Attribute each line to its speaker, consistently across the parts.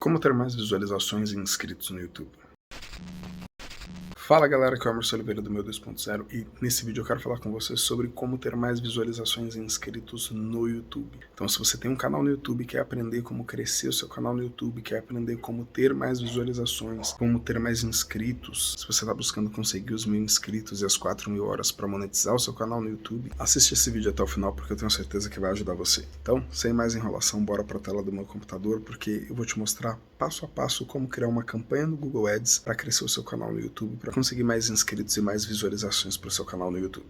Speaker 1: Como ter mais visualizações e inscritos no YouTube? Fala galera, aqui é o Emerson Oliveira do meu 2.0 e nesse vídeo eu quero falar com vocês sobre como ter mais visualizações e inscritos no YouTube. Então se você tem um canal no YouTube, quer aprender como crescer o seu canal no YouTube, quer aprender como ter mais visualizações, como ter mais inscritos, se você está buscando conseguir os 1000 inscritos e as 4000 horas para monetizar o seu canal no YouTube, assiste esse vídeo até o final porque eu tenho certeza que vai ajudar você. Então, sem mais enrolação, bora para a tela do meu computador porque eu vou te mostrar passo a passo como criar uma campanha no Google Ads para crescer o seu canal no YouTube, para conseguir mais inscritos e mais visualizações para o seu canal no YouTube.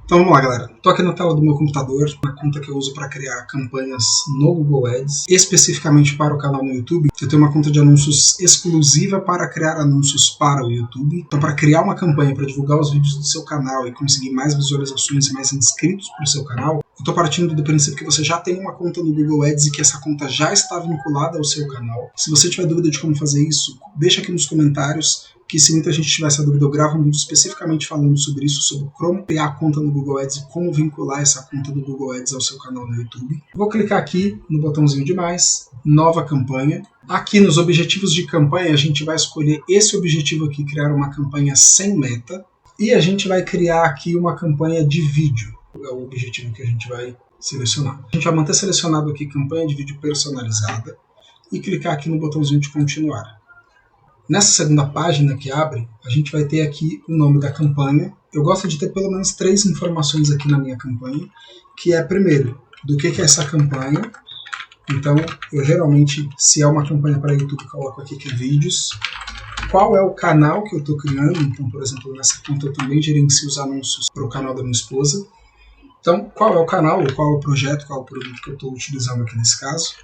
Speaker 2: Então vamos lá galera, estou aqui na tela do meu computador, na conta que eu uso para criar campanhas no Google Ads, especificamente para o canal no YouTube. Eu tenho uma conta de anúncios exclusiva para criar anúncios para o YouTube. Então para criar uma campanha para divulgar os vídeos do seu canal e conseguir mais visualizações e mais inscritos para o seu canal, eu estou partindo do princípio que você já tem uma conta no Google Ads e que essa conta já está vinculada ao seu canal. Se você tiver dúvida de como fazer isso, deixa aqui nos comentários, que se muita gente tiver essa dúvida, eu gravo um vídeo especificamente falando sobre isso, sobre como criar a conta no Google Ads e como vincular essa conta do Google Ads ao seu canal no YouTube. Vou clicar aqui no botãozinho de mais, nova campanha. Aqui nos objetivos de campanha, a gente vai escolher esse objetivo aqui, criar uma campanha sem meta. E a gente vai criar aqui uma campanha de vídeo, é o objetivo que a gente vai selecionar. A gente vai manter selecionado aqui campanha de vídeo personalizada e clicar aqui no botãozinho de continuar. Nessa segunda página que abre, a gente vai ter aqui o nome da campanha. Eu gosto de ter pelo menos 3 informações aqui na minha campanha, que é, primeiro, do que é essa campanha. Então, eu geralmente, se é uma campanha para YouTube, coloco aqui que é vídeos. Qual é o canal que eu estou criando? Então, por exemplo, nessa conta eu também gerencio os anúncios para o canal da minha esposa. Então, qual é o canal, qual é o projeto, qual é o produto que eu estou utilizando aqui nesse caso.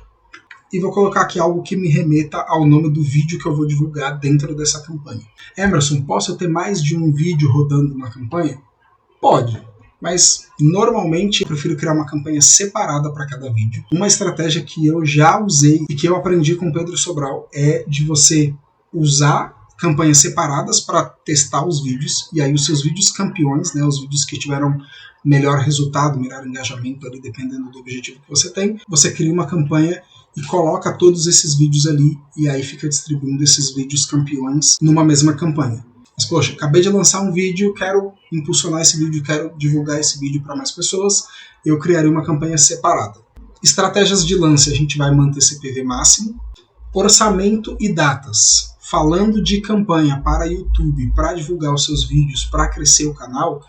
Speaker 2: E vou colocar aqui algo que me remeta ao nome do vídeo que eu vou divulgar dentro dessa campanha. Emerson, posso ter mais de um vídeo rodando na campanha? Pode, mas normalmente eu prefiro criar uma campanha separada para cada vídeo. Uma estratégia que eu já usei e que eu aprendi com o Pedro Sobral é de você usar campanhas separadas para testar os vídeos, e aí os seus vídeos campeões, né, os vídeos que tiveram melhor resultado, melhor engajamento ali, dependendo do objetivo que você tem, você cria uma campanha e coloca todos esses vídeos ali, e aí fica distribuindo esses vídeos campeões numa mesma campanha. Mas poxa, acabei de lançar um vídeo, quero impulsionar esse vídeo, quero divulgar esse vídeo para mais pessoas, eu criaria uma campanha separada. Estratégias de lance, a gente vai manter CPV máximo. Orçamento e datas. Falando de campanha para YouTube, para divulgar os seus vídeos, para crescer o canal,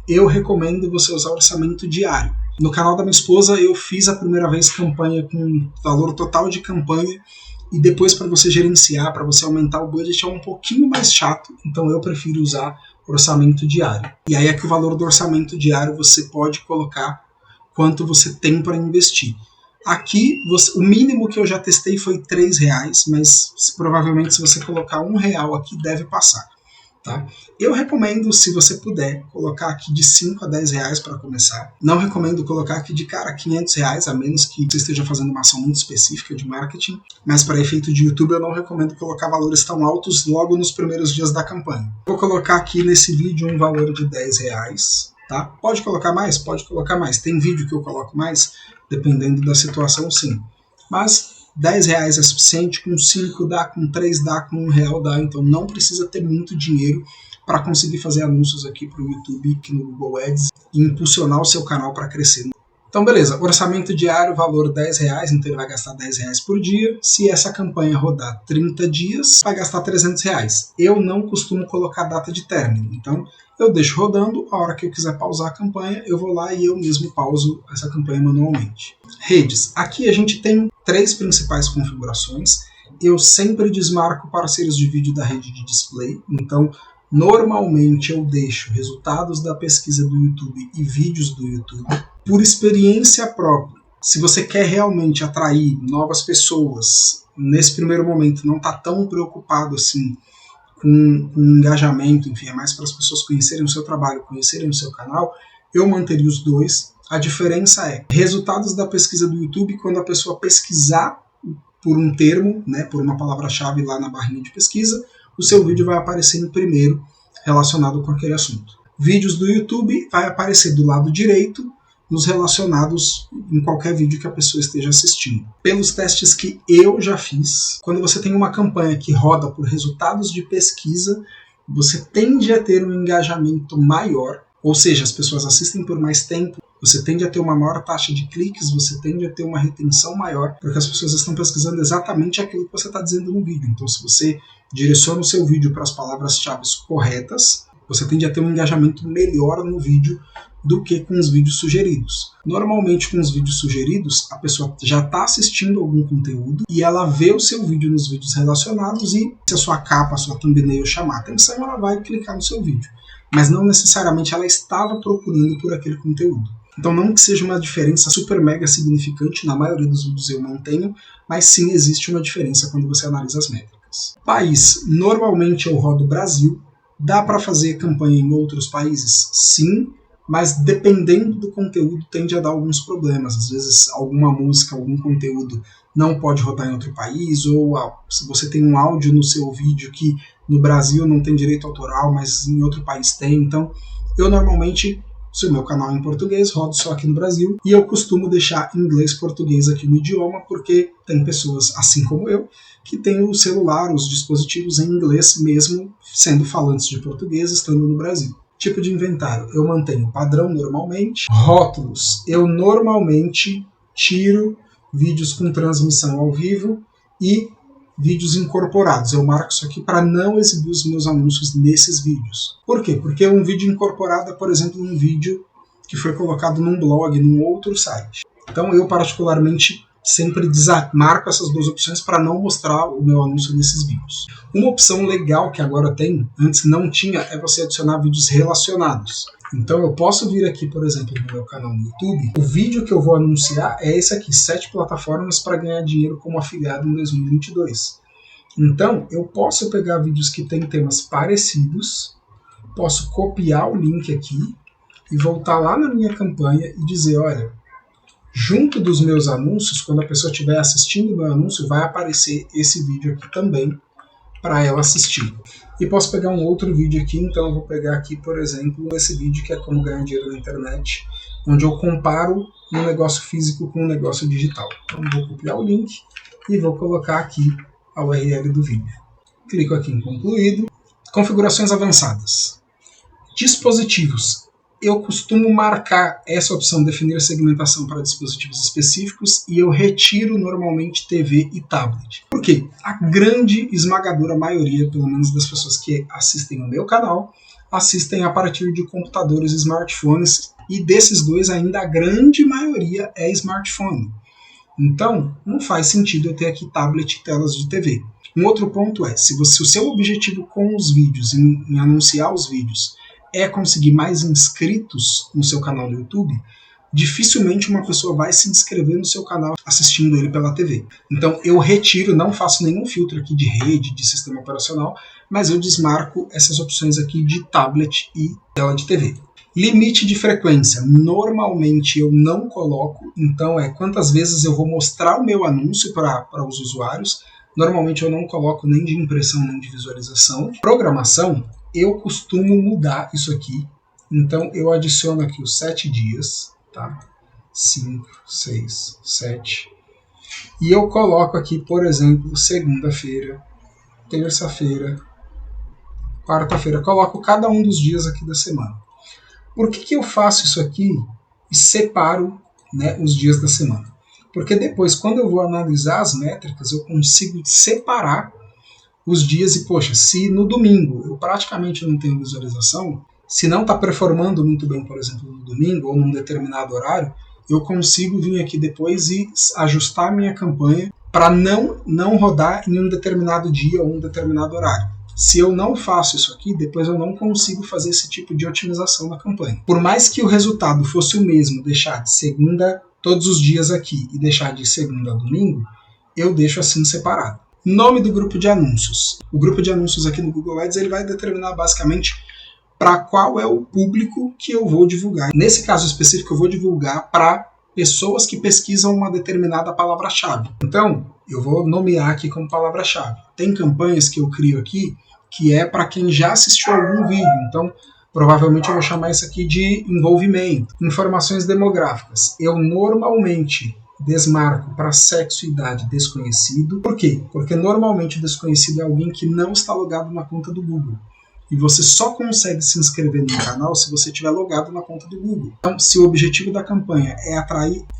Speaker 2: eu recomendo você usar orçamento diário. No canal da minha esposa eu fiz a primeira vez campanha com valor total de campanha, e depois para você gerenciar, para você aumentar o budget é um pouquinho mais chato, então eu prefiro usar orçamento diário. E aí aqui o valor do orçamento diário você pode colocar quanto você tem para investir. Aqui, o mínimo que eu já testei foi R$3, mas provavelmente se você colocar R$1 aqui deve passar. Tá? Eu recomendo, se você puder, colocar aqui de 5 a 10 reais para começar. Não recomendo colocar aqui de cara 500 reais, a menos que você esteja fazendo uma ação muito específica de marketing. Mas para efeito de YouTube eu não recomendo colocar valores tão altos logo nos primeiros dias da campanha. Vou colocar aqui nesse vídeo um valor de 10 reais. Tá? Pode colocar mais? Pode colocar mais. Tem vídeo que eu coloco mais, dependendo da situação, sim. Mas 10 reais é suficiente, com 5 dá, com 3 dá, com R$1 dá, então não precisa ter muito dinheiro para conseguir fazer anúncios aqui para o YouTube, aqui no Google Ads, e impulsionar o seu canal para crescer. Então beleza, orçamento diário, valor R$10, então ele vai gastar R$10 por dia. Se essa campanha rodar 30 dias, vai gastar R$300. Eu não costumo colocar data de término, então eu deixo rodando, a hora que eu quiser pausar a campanha, eu vou lá e eu mesmo pauso essa campanha manualmente. Redes, aqui a gente tem 3 principais configurações. Eu sempre desmarco parceiros de vídeo da rede de display, então normalmente eu deixo resultados da pesquisa do YouTube e vídeos do YouTube. Por experiência própria, se você quer realmente atrair novas pessoas, nesse primeiro momento não está tão preocupado assim com engajamento, enfim, é mais para as pessoas conhecerem o seu trabalho, conhecerem o seu canal, eu manteria os 2. A diferença é resultados da pesquisa do YouTube, quando a pessoa pesquisar por um termo, né, por uma palavra-chave lá na barrinha de pesquisa, o seu vídeo vai aparecer em primeiro relacionado com aquele assunto. Vídeos do YouTube vai aparecer do lado direito, nos relacionados em qualquer vídeo que a pessoa esteja assistindo. Pelos testes que eu já fiz, quando você tem uma campanha que roda por resultados de pesquisa, você tende a ter um engajamento maior, ou seja, as pessoas assistem por mais tempo, você tende a ter uma maior taxa de cliques, você tende a ter uma retenção maior, porque as pessoas estão pesquisando exatamente aquilo que você está dizendo no vídeo. Então, se você direciona o seu vídeo para as palavras-chave corretas, você tende a ter um engajamento melhor no vídeo do que com os vídeos sugeridos. Normalmente, com os vídeos sugeridos, a pessoa já está assistindo algum conteúdo e ela vê o seu vídeo nos vídeos relacionados e se a sua capa, a sua thumbnail chamar a atenção, ela vai clicar no seu vídeo. Mas não necessariamente ela estava procurando por aquele conteúdo. Então não que seja uma diferença super mega significante, na maioria dos vídeos eu não tenho, mas sim existe uma diferença quando você analisa as métricas. País, normalmente eu rodo Brasil. Dá para fazer campanha em outros países? Sim, mas dependendo do conteúdo tende a dar alguns problemas. Às vezes alguma música, algum conteúdo não pode rodar em outro país, ou se você tem um áudio no seu vídeo que no Brasil não tem direito autoral, mas em outro país tem. Então eu normalmente, se o meu canal é em português, rodo só aqui no Brasil, e eu costumo deixar inglês e português aqui no idioma, porque tem pessoas, assim como eu, que têm o celular, os dispositivos em inglês, mesmo sendo falantes de português, estando no Brasil. Tipo de inventário, eu mantenho padrão normalmente. Rótulos, eu normalmente tiro vídeos com transmissão ao vivo e vídeos incorporados. Eu marco isso aqui para não exibir os meus anúncios nesses vídeos. Por quê? Porque um vídeo incorporado é, por exemplo, um vídeo que foi colocado num blog, num outro site. Então eu particularmente sempre marco essas duas opções para não mostrar o meu anúncio nesses vídeos. Uma opção legal que agora tem, antes não tinha, é você adicionar vídeos relacionados. Então eu posso vir aqui, por exemplo, no meu canal no YouTube, o vídeo que eu vou anunciar é esse aqui, 7 plataformas para ganhar dinheiro como afiliado em 2022. Então eu posso pegar vídeos que têm temas parecidos, posso copiar o link aqui e voltar lá na minha campanha e dizer, olha, junto dos meus anúncios, quando a pessoa estiver assistindo o meu anúncio, vai aparecer esse vídeo aqui também para ela assistir. E posso pegar um outro vídeo aqui, então eu vou pegar aqui, por exemplo, esse vídeo que é como ganhar dinheiro na internet, onde eu comparo um negócio físico com um negócio digital. Então vou copiar o link e vou colocar aqui a URL do vídeo. Clico aqui em concluído. Configurações avançadas. Dispositivos. Eu costumo marcar essa opção, definir segmentação para dispositivos específicos, e eu retiro normalmente TV e tablet. Por quê? A grande esmagadora maioria, pelo menos das pessoas que assistem o meu canal, assistem a partir de computadores e smartphones, e desses dois ainda a grande maioria é smartphone. Então, não faz sentido eu ter aqui tablet e telas de TV. Um outro ponto é, se o seu objetivo com os vídeos, em anunciar os vídeos, é conseguir mais inscritos no seu canal no YouTube, dificilmente uma pessoa vai se inscrever no seu canal assistindo ele pela TV. Então eu retiro, não faço nenhum filtro aqui de rede, de sistema operacional, mas eu desmarco essas opções aqui de tablet e tela de TV. Limite de frequência, normalmente eu não coloco, então é quantas vezes eu vou mostrar o meu anúncio para os usuários. Normalmente eu não coloco nem de impressão nem de visualização. Programação, eu costumo mudar isso aqui, então eu adiciono aqui os 7 dias, tá? 5, 6, 7, e eu coloco aqui, por exemplo, segunda-feira, terça-feira, quarta-feira, coloco cada um dos dias aqui da semana. Por que eu faço isso aqui e separo, né, os dias da semana? Porque depois, quando eu vou analisar as métricas, eu consigo separar os dias e, poxa, se no domingo eu praticamente não tenho visualização, se não está performando muito bem, por exemplo, no domingo ou num determinado horário, eu consigo vir aqui depois e ajustar a minha campanha para não rodar em um determinado dia ou um determinado horário. Se eu não faço isso aqui, depois eu não consigo fazer esse tipo de otimização na campanha. Por mais que o resultado fosse o mesmo, deixar de segunda todos os dias aqui e deixar de segunda a domingo, eu deixo assim separado. Nome do grupo de anúncios. O grupo de anúncios aqui no Google Ads ele vai determinar basicamente para qual é o público que eu vou divulgar. Nesse caso específico, eu vou divulgar para pessoas que pesquisam uma determinada palavra-chave. Então, eu vou nomear aqui como palavra-chave. Tem campanhas que eu crio aqui que é para quem já assistiu algum vídeo. Então, Provavelmente eu vou chamar isso aqui de envolvimento. Informações demográficas. Eu normalmente desmarco para sexo e idade desconhecido. Por quê? Porque normalmente o desconhecido é alguém que não está logado na conta do Google. E você só consegue se inscrever no canal se você estiver logado na conta do Google. Então, se o objetivo da campanha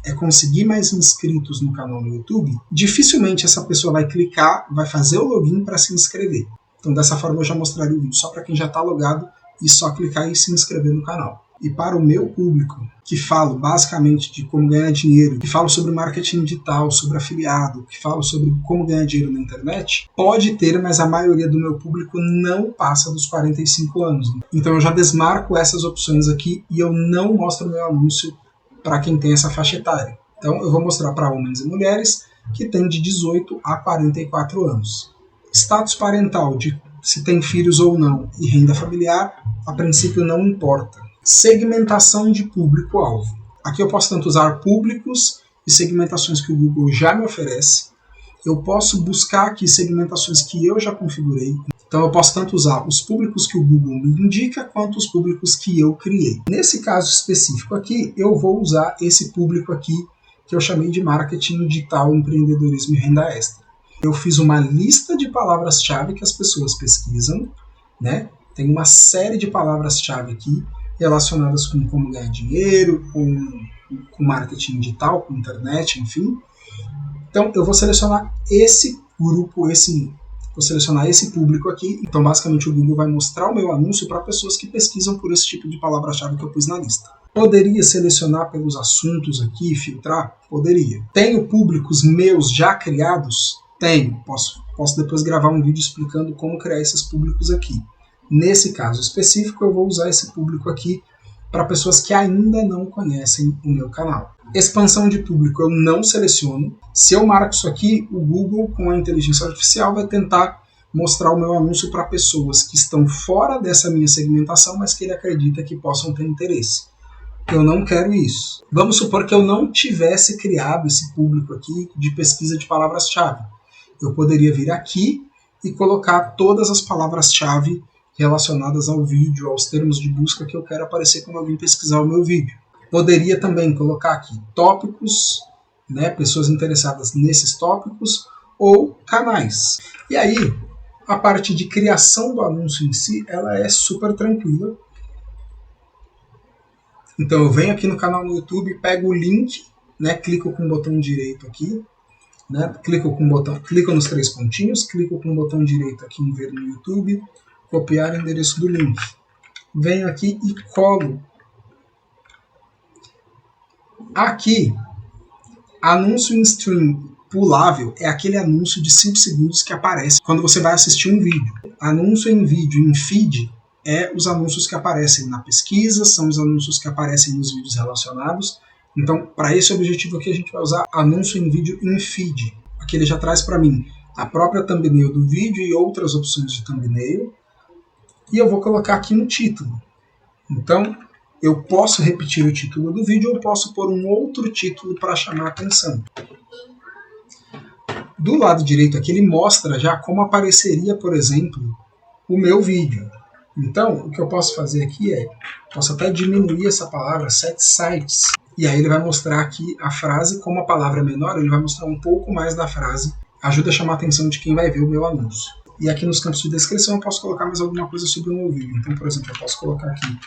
Speaker 2: é conseguir mais inscritos no canal no YouTube, dificilmente essa pessoa vai clicar, vai fazer o login para se inscrever. Então, dessa forma eu já mostraria o vídeo só para quem já está logado e só clicar e se inscrever no canal. E para o meu público, que falo basicamente de como ganhar dinheiro, que falo sobre marketing digital, sobre afiliado, que falo sobre como ganhar dinheiro na internet, pode ter, mas a maioria do meu público não passa dos 45 anos. Então eu já desmarco essas opções aqui e eu não mostro meu anúncio para quem tem essa faixa etária. Então eu vou mostrar para homens e mulheres que têm de 18 a 44 anos. Status parental, de se tem filhos ou não, e renda familiar, a princípio não importa. Segmentação de público-alvo. Aqui eu posso tanto usar públicos e segmentações que o Google já me oferece. Eu posso buscar aqui segmentações que eu já configurei. Então eu posso tanto usar os públicos que o Google me indica, quanto os públicos que eu criei. Nesse caso específico aqui, eu vou usar esse público aqui, que eu chamei de marketing digital, empreendedorismo e renda extra. Eu fiz uma lista de palavras-chave que as pessoas pesquisam, né? Tem uma série de palavras-chave aqui, relacionadas com como ganhar dinheiro, com marketing digital, com internet, enfim. Então eu vou selecionar esse grupo, vou selecionar esse público aqui. Então basicamente o Google vai mostrar o meu anúncio para pessoas que pesquisam por esse tipo de palavra-chave que eu pus na lista. Poderia selecionar pelos assuntos aqui, filtrar? Poderia. Tenho públicos meus já criados? Tenho. Posso depois gravar um vídeo explicando como criar esses públicos aqui. Nesse caso específico, eu vou usar esse público aqui para pessoas que ainda não conhecem o meu canal. Expansão de público eu não seleciono. Se eu marco isso aqui, o Google, com a inteligência artificial, vai tentar mostrar o meu anúncio para pessoas que estão fora dessa minha segmentação, mas que ele acredita que possam ter interesse. Eu não quero isso. Vamos supor que eu não tivesse criado esse público aqui de pesquisa de palavras-chave. Eu poderia vir aqui e colocar todas as palavras-chave relacionadas ao vídeo, aos termos de busca que eu quero aparecer quando alguém pesquisar o meu vídeo. Poderia também colocar aqui tópicos, né, pessoas interessadas nesses tópicos, ou canais. E aí, a parte de criação do anúncio em si, ela é super tranquila. Então eu venho aqui no canal no YouTube, pego o link, né, clico com o botão direito aqui, né, clico nos três pontinhos, clico com o botão direito aqui em ver no YouTube, copiar o endereço do link. Venho aqui e colo. Aqui, anúncio em stream pulável é aquele anúncio de 5 segundos que aparece quando você vai assistir um vídeo. Anúncio em vídeo em feed é os anúncios que aparecem na pesquisa, são os anúncios que aparecem nos vídeos relacionados. Então, para esse objetivo aqui, a gente vai usar anúncio em vídeo em feed. Aqui ele já traz para mim a própria thumbnail do vídeo e outras opções de thumbnail. E eu vou colocar aqui um título. Então, eu posso repetir o título do vídeo ou posso pôr um outro título para chamar a atenção. Do lado direito aqui, ele mostra já como apareceria, por exemplo, o meu vídeo. Então, o que eu posso fazer aqui posso até diminuir essa palavra, set sites. E aí ele vai mostrar aqui a frase, como a palavra é menor, ele vai mostrar um pouco mais da frase. Ajuda a chamar a atenção de quem vai ver o meu anúncio. E aqui nos campos de descrição eu posso colocar mais alguma coisa sobre o meu vídeo. Então, por exemplo, eu posso colocar aqui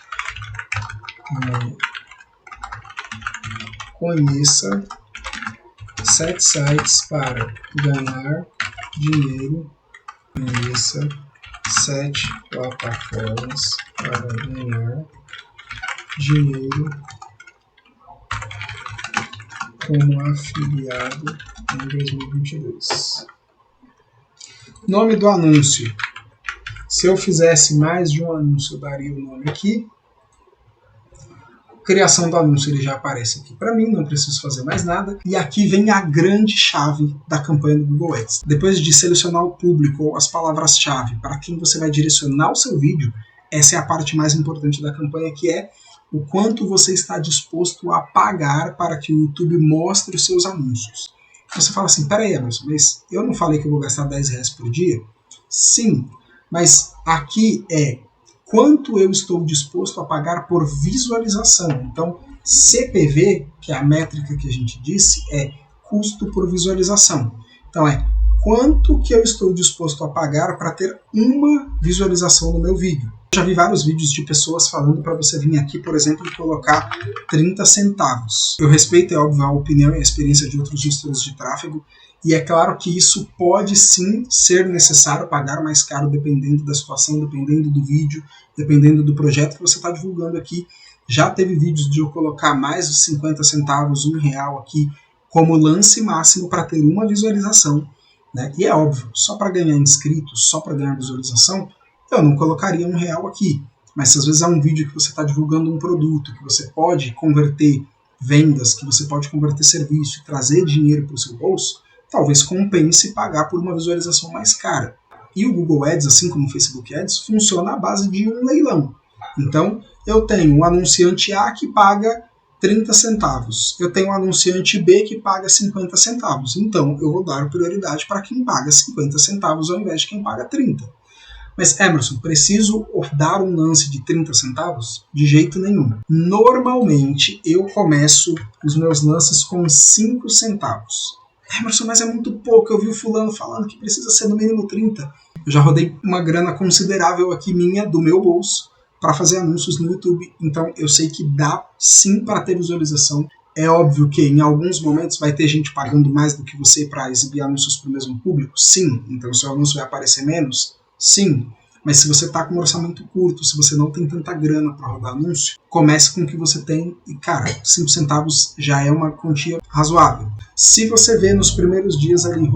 Speaker 2: conheça 7 sites para ganhar dinheiro. Conheça 7 plataformas para ganhar dinheiro como afiliado em 2022. Nome do anúncio. Se eu fizesse mais de um anúncio, eu daria o nome aqui. Criação do anúncio, ele já aparece aqui para mim, não preciso fazer mais nada. E aqui vem a grande chave da campanha do Google Ads. Depois de selecionar o público ou as palavras-chave para quem você vai direcionar o seu vídeo, essa é a parte mais importante da campanha, que é o quanto você está disposto a pagar para que o YouTube mostre os seus anúncios. Você fala assim, peraí, Emerson, mas eu não falei que eu vou gastar R$10 por dia? Sim, mas aqui é quanto eu estou disposto a pagar por visualização. Então, CPV, que é a métrica que a gente disse, é custo por visualização. Então, é quanto que eu estou disposto a pagar para ter uma visualização no meu vídeo. Eu já vi vários vídeos de pessoas falando para você vir aqui, por exemplo, e colocar 30 centavos. Eu respeito, é óbvio, a opinião e a experiência de outros gestores de tráfego, e é claro que isso pode sim ser necessário pagar mais caro dependendo da situação, dependendo do vídeo, dependendo do projeto que você está divulgando aqui. Já teve vídeos de eu colocar mais de 50 centavos, R$1 aqui, como lance máximo para ter uma visualização. Né? E é óbvio, só para ganhar inscritos, só para ganhar visualização, eu não colocaria R$1 aqui. Mas se às vezes é um vídeo que você está divulgando um produto, que você pode converter vendas, que você pode converter serviço e trazer dinheiro para o seu bolso, talvez compense pagar por uma visualização mais cara. E o Google Ads, assim como o Facebook Ads, funciona à base de um leilão. Então, eu tenho um anunciante A que paga 30 centavos. Eu tenho um anunciante B que paga 50 centavos. Então, eu vou dar prioridade para quem paga 50 centavos ao invés de quem paga 30. Mas, Emerson, preciso dar um lance de 30 centavos? De jeito nenhum. Normalmente, eu começo os meus lances com 5 centavos. Emerson, mas é muito pouco. Eu vi o fulano falando que precisa ser no mínimo 30. Eu já rodei uma grana considerável aqui minha, do meu bolso, para fazer anúncios no YouTube, então eu sei que dá sim para ter visualização. É óbvio que em alguns momentos vai ter gente pagando mais do que você para exibir anúncios para o mesmo público, sim. Então o seu anúncio vai aparecer menos, sim. Mas se você está com um orçamento curto, se você não tem tanta grana para rodar anúncio, comece com o que você tem e, cara, 5 centavos já é uma quantia razoável. Se você vê nos primeiros dias ali,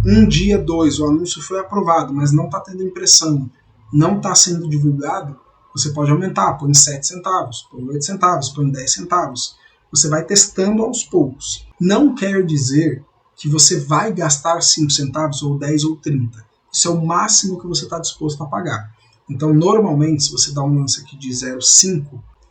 Speaker 2: um dia, 2, o anúncio foi aprovado, mas não está tendo impressão, não está sendo divulgado, você pode aumentar, põe 7 centavos, põe 8 centavos, põe 10 centavos. Você vai testando aos poucos. Não quer dizer que você vai gastar 5 centavos ou 10 ou 30. Isso é o máximo que você está disposto a pagar. Então, normalmente, se você dá um lance aqui de 0,5,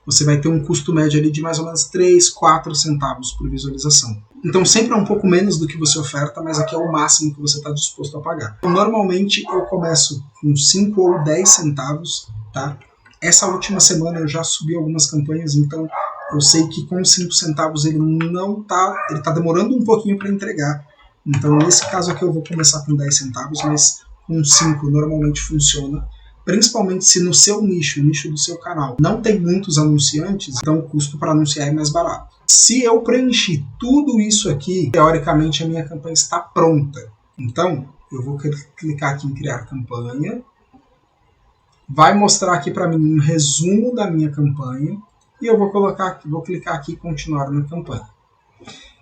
Speaker 2: você vai ter um custo médio ali de mais ou menos 3, 4 centavos por visualização. Então, sempre é um pouco menos do que você oferta, mas aqui é o máximo que você está disposto a pagar. Então, normalmente, eu começo com 5 ou 10 centavos, tá? Essa última semana eu já subi algumas campanhas, então eu sei que com 5 centavos ele tá demorando um pouquinho para entregar. Então nesse caso aqui eu vou começar com 10 centavos, mas com 5 normalmente funciona. Principalmente se no seu nicho, o nicho do seu canal, não tem muitos anunciantes, então o custo para anunciar é mais barato. Se eu preencher tudo isso aqui, teoricamente a minha campanha está pronta. Então eu vou clicar aqui em criar campanha. Vai mostrar aqui para mim um resumo da minha campanha e eu vou clicar aqui em continuar na campanha.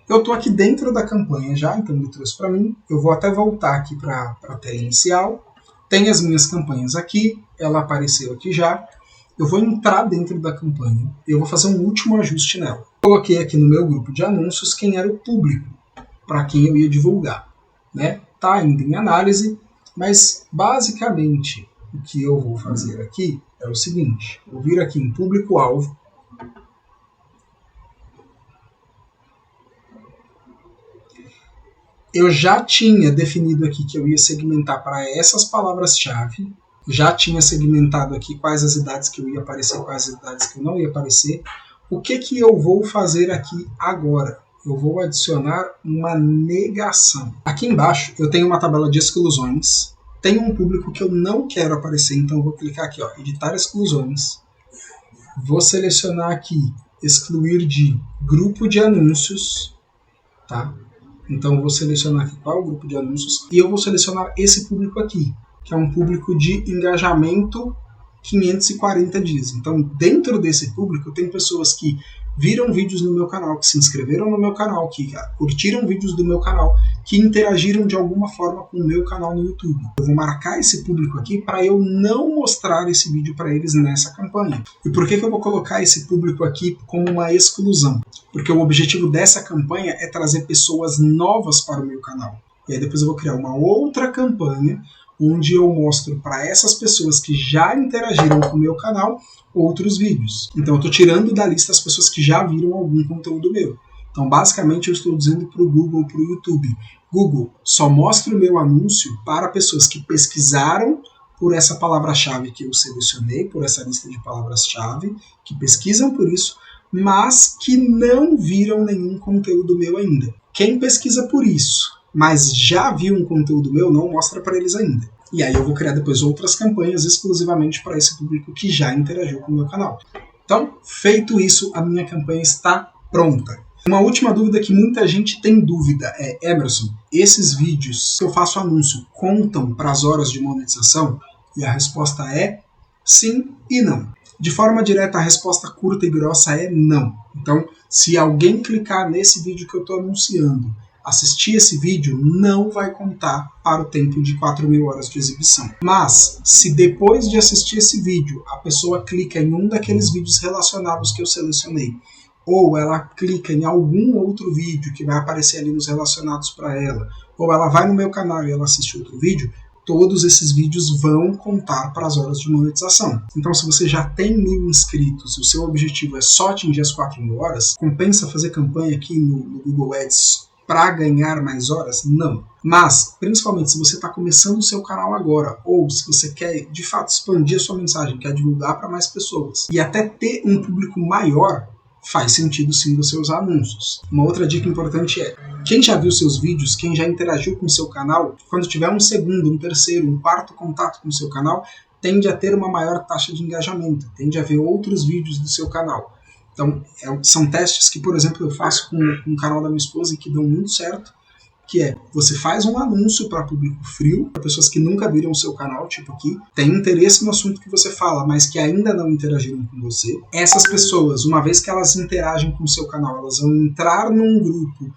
Speaker 2: Eu estou aqui dentro da campanha já, então ele trouxe para mim. Eu vou até voltar aqui para a tela inicial. Tem as minhas campanhas aqui, ela apareceu aqui já. Eu vou entrar dentro da campanha e eu vou fazer um último ajuste nela. Coloquei aqui no meu grupo de anúncios quem era o público para quem eu ia divulgar, né? Tá ainda em análise, mas basicamente o que eu vou fazer aqui é o seguinte: vou vir aqui em público-alvo, eu já tinha definido aqui que eu ia segmentar para essas palavras-chave, já tinha segmentado aqui quais as idades que eu ia aparecer, quais as idades que eu não ia aparecer. O que eu vou fazer aqui agora? Eu vou adicionar uma negação. Aqui embaixo eu tenho uma tabela de exclusões. Tem um público que eu não quero aparecer, então eu vou clicar aqui, ó, editar exclusões. Vou selecionar aqui, excluir de grupo de anúncios, tá? Então eu vou selecionar aqui qual é o grupo de anúncios e eu vou selecionar esse público aqui, que é um público de engajamento 540 dias. Então dentro desse público tem pessoas que viram vídeos no meu canal, que se inscreveram no meu canal, que curtiram vídeos do meu canal, que interagiram de alguma forma com o meu canal no YouTube. Eu vou marcar esse público aqui para eu não mostrar esse vídeo para eles nessa campanha. E por que eu vou colocar esse público aqui como uma exclusão? Porque o objetivo dessa campanha é trazer pessoas novas para o meu canal. E aí depois eu vou criar uma outra campanha onde eu mostro para essas pessoas que já interagiram com o meu canal outros vídeos. Então eu estou tirando da lista as pessoas que já viram algum conteúdo meu. Então basicamente eu estou dizendo para o Google, para o YouTube: Google, só mostre o meu anúncio para pessoas que pesquisaram por essa palavra-chave que eu selecionei, por essa lista de palavras-chave, que pesquisam por isso, mas que não viram nenhum conteúdo meu ainda. Quem pesquisa por isso, mas já viu um conteúdo meu, não mostra para eles ainda. E aí eu vou criar depois outras campanhas exclusivamente para esse público que já interagiu com o meu canal. Então, feito isso, a minha campanha está pronta. Uma última dúvida que muita gente tem dúvida é: Emerson, esses vídeos que eu faço anúncio contam para as horas de monetização? E a resposta é sim e não. De forma direta, a resposta curta e grossa é não. Então, se alguém clicar nesse vídeo que eu estou anunciando, assistir esse vídeo, não vai contar para o tempo de 4.000 horas de exibição. Mas, se depois de assistir esse vídeo, a pessoa clica em um daqueles vídeos relacionados que eu selecionei, ou ela clica em algum outro vídeo que vai aparecer ali nos relacionados para ela, ou ela vai no meu canal e ela assiste outro vídeo, todos esses vídeos vão contar para as horas de monetização. Então, se você já tem 1.000 inscritos e o seu objetivo é só atingir as 4.000 horas, compensa fazer campanha aqui no Google Ads para ganhar mais horas? Não. Mas, principalmente se você está começando o seu canal agora, ou se você quer de fato expandir a sua mensagem, quer divulgar para mais pessoas e até ter um público maior, faz sentido sim você usar anúncios. Uma outra dica importante é: quem já viu seus vídeos, quem já interagiu com o seu canal, quando tiver um segundo, um terceiro, um quarto contato com o seu canal, tende a ter uma maior taxa de engajamento, tende a ver outros vídeos do seu canal. Então, são testes que, por exemplo, eu faço com o canal da minha esposa e que dão muito certo, que é: você faz um anúncio para público frio, para pessoas que nunca viram o seu canal, tipo aqui, tem interesse no assunto que você fala, mas que ainda não interagiram com você. Essas pessoas, uma vez que elas interagem com o seu canal, elas vão entrar num grupo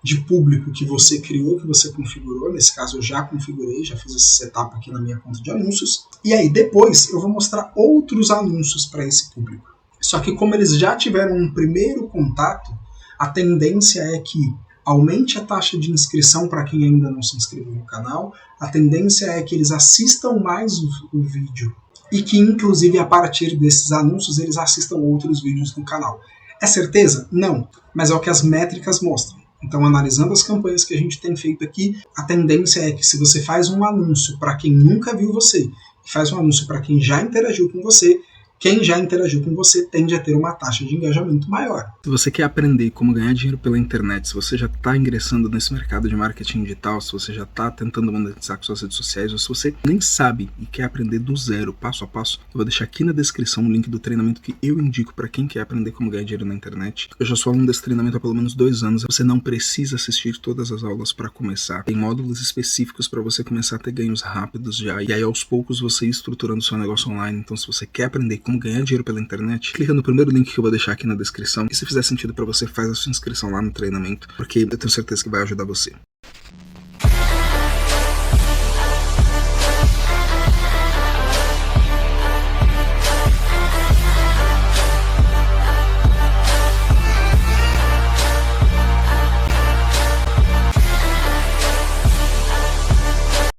Speaker 2: de público que você criou, que você configurou. Nesse caso eu já configurei, já fiz esse setup aqui na minha conta de anúncios. E aí depois eu vou mostrar outros anúncios para esse público. Só que como eles já tiveram um primeiro contato, a tendência é que aumente a taxa de inscrição para quem ainda não se inscreveu no canal, a tendência é que eles assistam mais o vídeo e que, inclusive, a partir desses anúncios, eles assistam outros vídeos do canal. É certeza? Não, mas é o que as métricas mostram. Então, analisando as campanhas que a gente tem feito aqui, a tendência é que se você faz um anúncio para quem nunca viu você e faz um anúncio para quem já interagiu com você, quem já interagiu com você tende a ter uma taxa de engajamento maior.
Speaker 1: Se você quer aprender como ganhar dinheiro pela internet, se você já está ingressando nesse mercado de marketing digital, se você já está tentando monetizar com suas redes sociais, ou se você nem sabe e quer aprender do zero, passo a passo, eu vou deixar aqui na descrição o link do treinamento que eu indico para quem quer aprender como ganhar dinheiro na internet. Eu já sou aluno desse treinamento há pelo menos 2 anos, você não precisa assistir todas as aulas para começar. Tem módulos específicos para você começar a ter ganhos rápidos já, e aí aos poucos você ir estruturando seu negócio online. Então, se você quer aprender como ganhar dinheiro pela internet, clica no primeiro link que eu vou deixar aqui na descrição, e se fizer sentido para você, faz a sua inscrição lá no treinamento, porque eu tenho certeza que vai ajudar você.